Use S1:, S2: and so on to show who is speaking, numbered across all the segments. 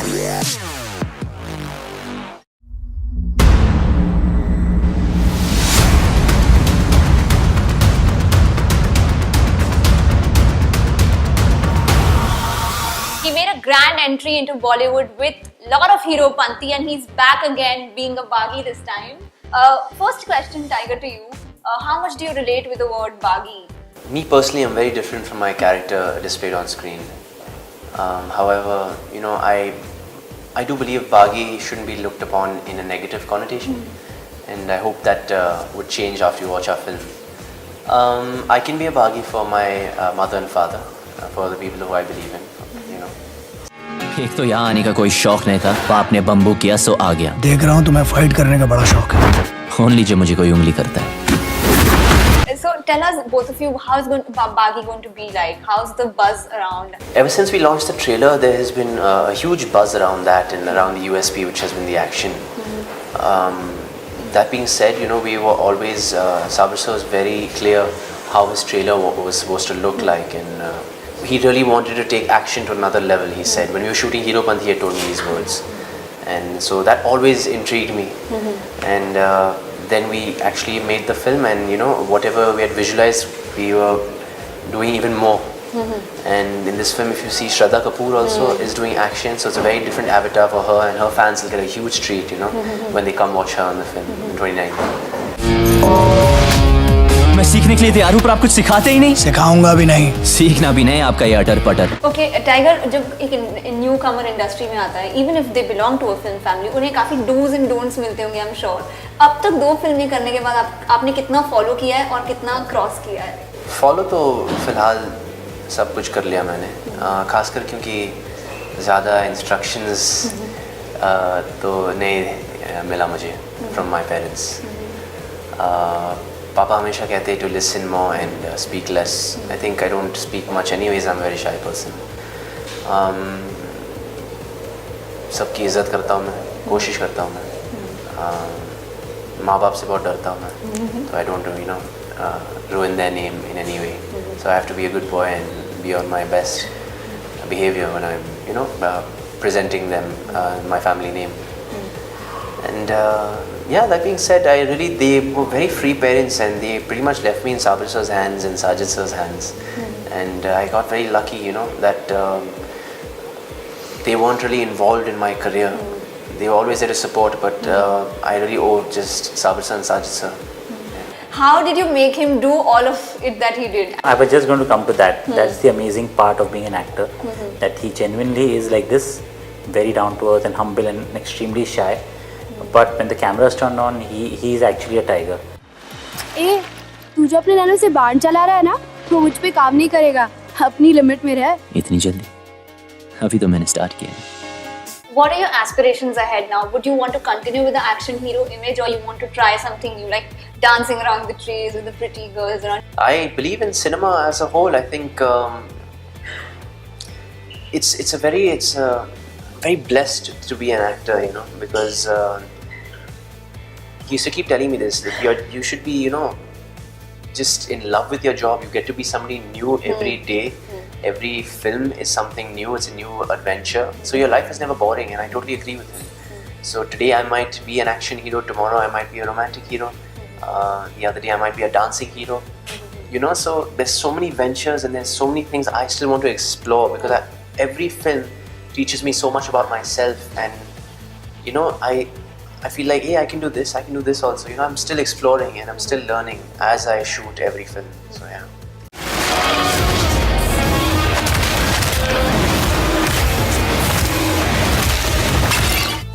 S1: He made a grand entry into Bollywood with a lot of Heropanti, and he's back again being a Baghi this time. First question, Tiger, to you. How much do you relate with the word Baghi?
S2: Me personally, I'm very different from my character displayed on screen. However, you know, I do believe Baghi shouldn't be looked upon in a negative connotation, and I hope that would change after you watch our film. I can be a Baghi for my mother and father, for the people who I believe in, you know.
S3: एक तो यहाँ आने का कोई शौक नहीं था, बाप ने बम्बू किया सो आ गया।
S4: देख रहा हूँ तुम्हें फाइट करने का बड़ा शौक है।
S3: ओनली जो मुझे कोई उंगली करता है।
S1: So tell us, both of you, how's Baghi going to be like? How's the buzz around?
S2: Ever since we launched the trailer, there has been a huge buzz around that and around the USP, which has been the action. That being said, you know, we were always, Sabir sir was very clear how his trailer was supposed to look like, and he really wanted to take action to another level, he said. When we were shooting Heropanti, he had told me these words. And so that always intrigued me. And then we actually made the film, and you know, whatever we had visualized, we were doing even more. And in this film, if you see, Shraddha Kapoor also is doing action, so it's a very different avatar for her, and her fans will get a huge treat, you know, when they come watch her on the film in 2019.
S3: मैं सीखने के लिए तैयार हूँ, पर आप कुछ सिखाते ही नहीं।
S4: सिखाऊंगा भी नहीं।
S3: सीखना भी नहीं आपका ये अटर पटर।
S1: Okay, Tiger, जब एक न्यू कमर इंडस्ट्री में आता है, even if they belong to a film family, उन्हें काफी do's and don'ts मिलते होंगे, I'm sure. अब तक 2 फिल्में करने के बाद आपने कितना फॉलो किया है और कितना क्रॉस किया है?
S2: फॉलो तो फिलहाल सब कुछ कर लिया मैंने, खासकर क्योंकि ज़्यादा इंस्ट्रक्शंस तो नहीं मिला मुझे फ्रॉम माय पेरेंट्स. पापा हमेशा कहते हैं to listen more and speak less. I think I don't speak much anyways. I am very shy person. सबकी इज़्ज़त करता हूँ मैं, कोशिश करता हूँ मैं. माँ बाप से बहुत डरता हूँ मैं, तो I don't you know ruin their name in any way. So I have to be a good boy and be on my best behavior when I'm, you know, presenting them my family name. And yeah, that being said, they were very free parents, and they pretty much left me in Sabir sir's hands and Sajid sir's hands. And I got very lucky, you know, that they weren't really involved in my career. They were always there to support, but I really owe just Sabir sir and Sajid sir.
S1: How did you make him do all of it that he did?
S5: I was just going to come to that. That's the amazing part of being an actor, that he genuinely is like this, very down to earth and humble and extremely shy. But when the camera is turned on, he is actually a tiger.
S6: ए, तू जो अपने nano से बाण चला रहा है ना, वो मुझ पे काम नहीं करेगा. अपनी लिमिट में रह.
S3: इतनी जल्दी? अभी तो मैंने स्टार्ट किया है.
S1: What are your aspirations ahead now? Would you want to continue with the action hero image, or you want to try something new, like dancing around the trees with the pretty girls around?
S2: I believe in cinema as a whole. I think it's very blessed to be an actor, you know, because he used to keep telling me this, that you should be, you know, just in love with your job. You get to be somebody new every day. Every film is something new. It's a new adventure. So your life is never boring, and I totally agree with him. So today I might be an action hero. Tomorrow I might be a romantic hero. The other day I might be a dancing hero. You know, so there's so many ventures and there's so many things I still want to explore, because every film teaches me so much about myself, and you know, I feel like, hey, I can do this, I can do this also. You know, I'm still exploring and I'm still learning as I shoot every film. So yeah.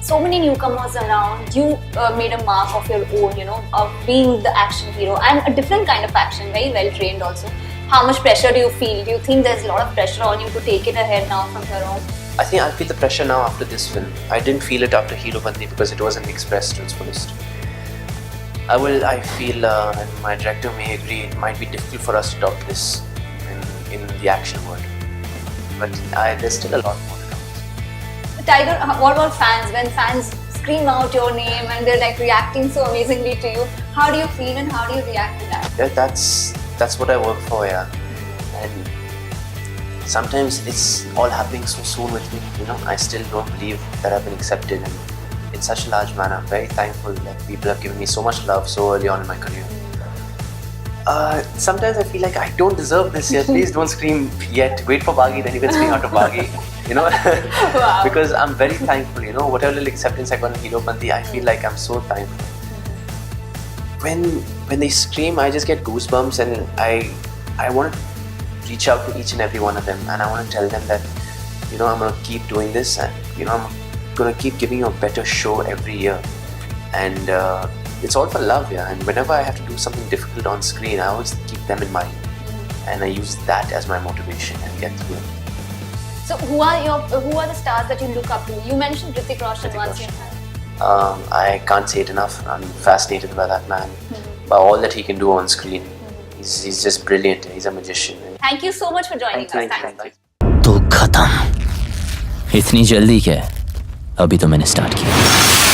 S1: So many newcomers around. You made a mark of your own, you know, of being the action hero, and a different kind of action, very well trained also. How much pressure do you feel? Do you think there's a lot of pressure on you to take it ahead now from here on?
S2: I think I feel the pressure now after this film. I didn't feel it after Heropanti because it wasn't expressed to its fullest. I feel, and my director may agree, it might be difficult for us to top this in the action world. But there's still a lot more to come.
S1: Tiger, what about fans? When fans scream out your name and they're like reacting so amazingly to you, how do you feel and how do you react to that?
S2: Yeah, that's what I work for, yeah. And sometimes it's all happening so soon with me. You know, I still don't believe that I've been accepted in such a large manner. I'm very thankful that people have given me so much love so early on in my career. Sometimes I feel like I don't deserve this yet. Please don't scream yet. Wait for Baghi, then you can scream after Baghi. You know,
S1: Wow.
S2: because I'm very thankful. You know, whatever little acceptance I got in Heropanti, I feel like I'm so thankful. When they scream, I just get goosebumps, and I want to reach out to each and every one of them, and I want to tell them that, you know, I'm gonna keep doing this, and you know, I'm gonna keep giving you a better show every year, and it's all for love, yeah. And whenever I have to do something difficult on screen, I always keep them in mind, and I use that as my motivation and get through it.
S1: So who are the stars that you look up to? You mentioned Hrithik Roshan once.
S2: I can't say it enough. I'm fascinated by that man, by all that he can do on screen. He's just brilliant. He's a magician.
S1: Thank you so much for joining us.
S2: Thank
S1: Thanks.
S2: you.
S3: तो खत्म। इतनी जल्दी क्या? अभी तो मैंने start किया।